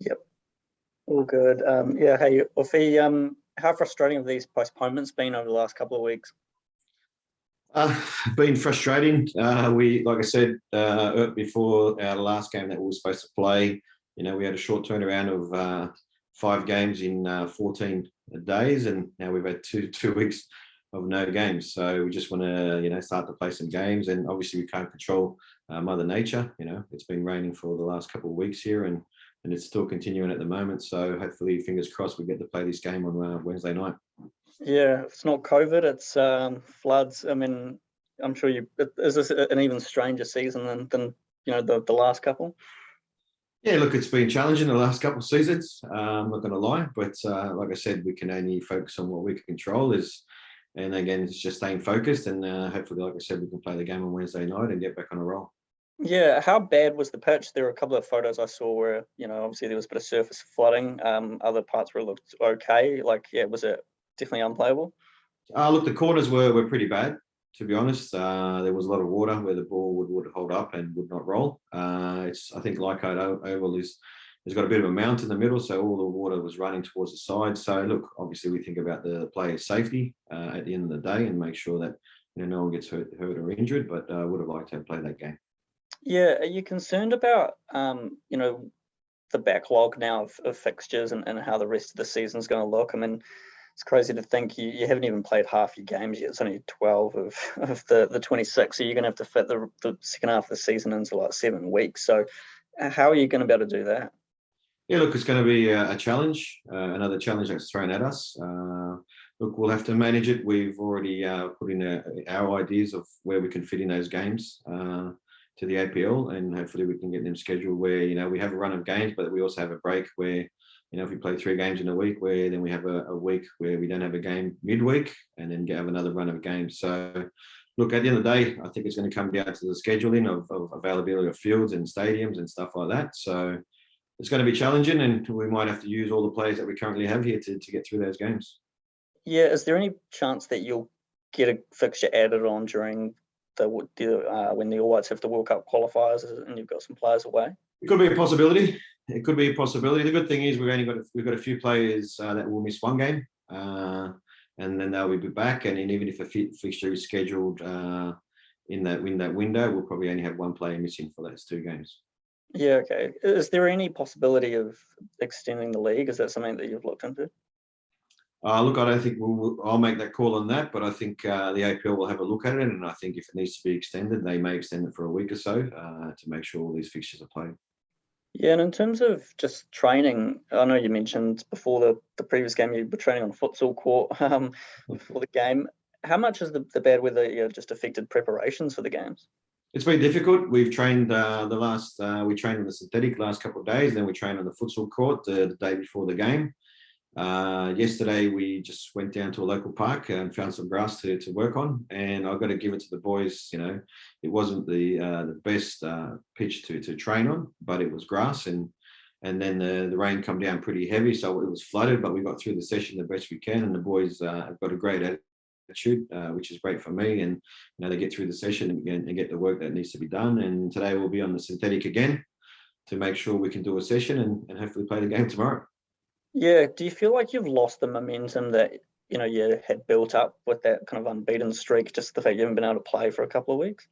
Yep, all good. Hey, Ufi, how frustrating have these postponements been over the last couple of weeks? Been frustrating. Like I said before our last game that we were supposed to play, we had a short turnaround of 5 games in 14 days, and now we've had two weeks of no games. So we just want to, start to play some games, and obviously we can't control Mother Nature. It's been raining for the last couple of weeks here, and it's still continuing at the moment. So hopefully, fingers crossed, we get to play this game on Wednesday night. Yeah, it's not COVID, it's floods. I mean, I'm sure is this an even stranger season than the last couple? Yeah, look, it's been challenging the last couple of seasons. I'm not going to lie, but like I said, we can only focus on what we can control. And again, it's just staying focused, and hopefully, like I said, we can play the game on Wednesday night and get back on a roll. Yeah, how bad was the pitch? There were a couple of photos I saw where, obviously there was a bit of surface flooding. Other parts where it looked okay. Was it definitely unplayable? Look, the corners were pretty bad, to be honest. There was a lot of water where the ball would hold up and would not roll. I think Leichhardt Oval has got a bit of a mount in the middle, so all the water was running towards the side. So look, obviously we think about the players' safety at the end of the day and make sure that no one gets hurt or injured. But I would have liked to have played that game. Yeah, are you concerned about the backlog now of fixtures and how the rest of the season's going to look? I mean, it's crazy to think you haven't even played half your games yet. It's only 12 of the 26, so you're going to have to fit the second half of the season into like 7 weeks. So how are you going to be able to do that? Yeah, look, it's going to be a challenge, another challenge that's thrown at us. Look, we'll have to manage it. We've already put in our ideas of where we can fit in those games to the APL, and hopefully we can get them scheduled where, we have a run of games, but we also have a break where, if we play 3 games in a week, where then we have a week where we don't have a game midweek and then have another run of games. So look, at the end of the day, I think it's going to come down to the scheduling of availability of fields and stadiums and stuff like that. So it's going to be challenging, and we might have to use all the players that we currently have here to get through those games. Yeah, is there any chance that you'll get a fixture added on during when the All Whites have the World Cup qualifiers and you've got some players away? It could be a possibility. The good thing is we've got a few players that will miss 1 game, and then they'll be back. And even if a fixture is scheduled in that window, we'll probably only have 1 player missing for those 2 games. Yeah, okay. Is there any possibility of extending the league? Is that something that you've looked into? Look, I don't think I'll make that call on that, but I think the APL will have a look at it, and I think if it needs to be extended, they may extend it for a week or so to make sure all these fixtures are played. Yeah, and in terms of just training, I know you mentioned before the previous game you were training on a futsal court before the game. How much has the bad weather just affected preparations for the games? It's been difficult. We've trained we trained on the synthetic last couple of days, then we trained on the futsal court the day before the game. Yesterday we just went down to a local park and found some grass to work on, and I've got to give it to the boys. It wasn't the best pitch to train on, but it was grass, and then the rain come down pretty heavy, so it was flooded, but we got through the session the best we can, and the boys have got a great attitude, which is great for me, and they get through the session and get the work that needs to be done. And today we'll be on the synthetic again to make sure we can do a session and hopefully play the game tomorrow. Yeah, do you feel like you've lost the momentum that you had built up with that kind of unbeaten streak, just the fact you haven't been able to play for a couple of weeks?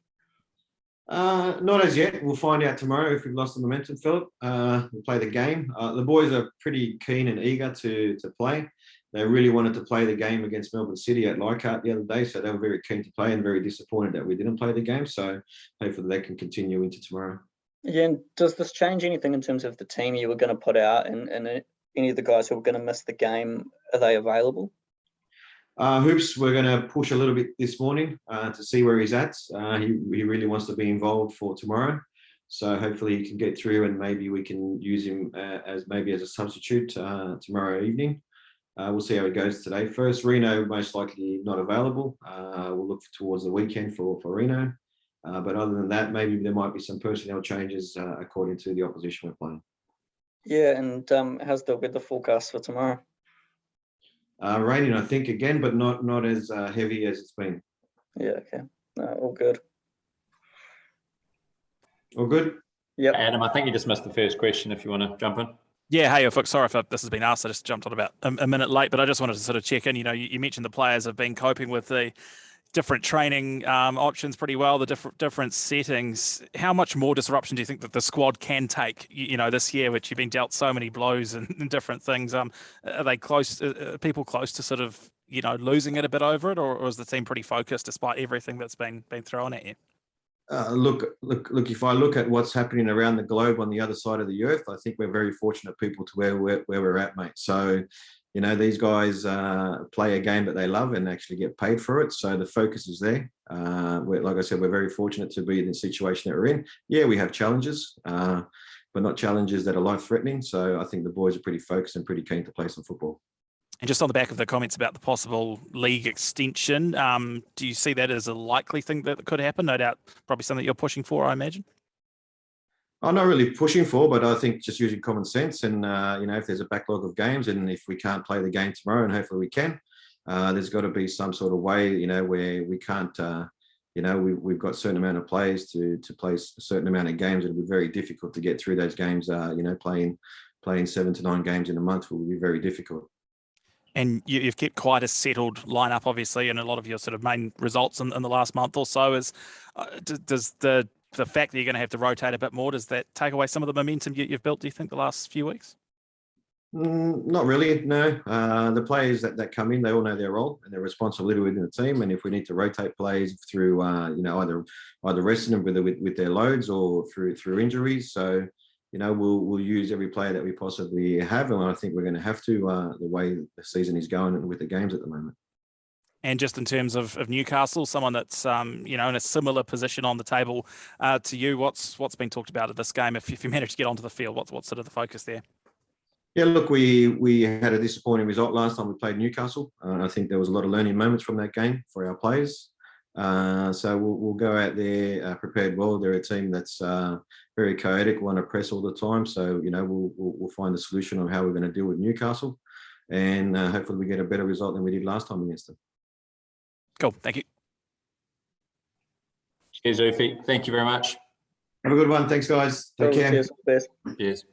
Not as yet. We'll find out tomorrow if we've lost the momentum, Philip. We'll play the game. The boys are pretty keen and eager to play. They really wanted to play the game against Melbourne City at Leichhardt the other day, so they were very keen to play and very disappointed that we didn't play the game. So hopefully they can continue into tomorrow. Yeah, and does this change anything in terms of the team you were going to put out and any of the guys who are going to miss the game? Are they available? Hoops, we're going to push a little bit this morning to see where he's at. He really wants to be involved for tomorrow, so hopefully he can get through, and maybe we can use him as a substitute tomorrow evening. We'll see how it goes today. First, Reno most likely not available. We'll look towards the weekend for Reno, but other than that, maybe there might be some personnel changes according to the opposition we're playing. Yeah, and how's the weather forecast for tomorrow? Raining, I think, again, but not as heavy as it's been. Yeah, okay. All good. All good? Yep. Adam, I think you just missed the first question if you want to jump in. Yeah, hey, Ufuk, sorry if this has been asked. I just jumped on about a minute late, but I just wanted to sort of check in. You mentioned the players have been coping with the different training options pretty well, the different settings. How much more disruption do you think that the squad can take, this year, which you've been dealt so many blows and different things? Are they close, people close to sort of, losing it a bit over it, or is the team pretty focused despite everything that's been thrown at you? Look! If I look at what's happening around the globe on the other side of the earth, I think we're very fortunate people to where we're at, mate. So, these guys play a game that they love and actually get paid for it. So the focus is there. Like I said, we're very fortunate to be in the situation that we're in. Yeah, we have challenges, but not challenges that are life-threatening. So I think the boys are pretty focused and pretty keen to play some football. And just on the back of the comments about the possible league extension, do you see that as a likely thing that could happen? No doubt, probably something you're pushing for, I imagine. I'm not really pushing for, but I think just using common sense and, if there's a backlog of games and if we can't play the game tomorrow, and hopefully we can, there's got to be some sort of way, where we can't, we've got a certain amount of players to play a certain amount of games. It'll be very difficult to get through those games. Playing 7 to 9 games in a month will be very difficult. And you've kept quite a settled lineup, obviously, and a lot of your sort of main results in the last month or so. Does the fact that you're going to have to rotate a bit more, does that take away some of the momentum you've built, do you think, the last few weeks? Not really, no. The players that come in, they all know their role and their responsibility within the team. And if we need to rotate players through, either resting them with their loads or through injuries, so we'll use every player that we possibly have, and I think we're going to have to the way the season is going with the games at the moment. And just in terms of Newcastle, someone that's in a similar position on the table to you, what's been talked about at this game? If you manage to get onto the field, what's sort of the focus there? Yeah, look, we had a disappointing result last time we played Newcastle. I think there was a lot of learning moments from that game for our players. So we'll go out there prepared well. They're a team that's very chaotic, want to press all the time. So we'll find the solution on how we're going to deal with Newcastle, and hopefully we get a better result than we did last time against them. Cool, thank you. Cheers, Ufuk. Thank you very much. Have a good one. Thanks, guys. Take care. Cheers. Cheers.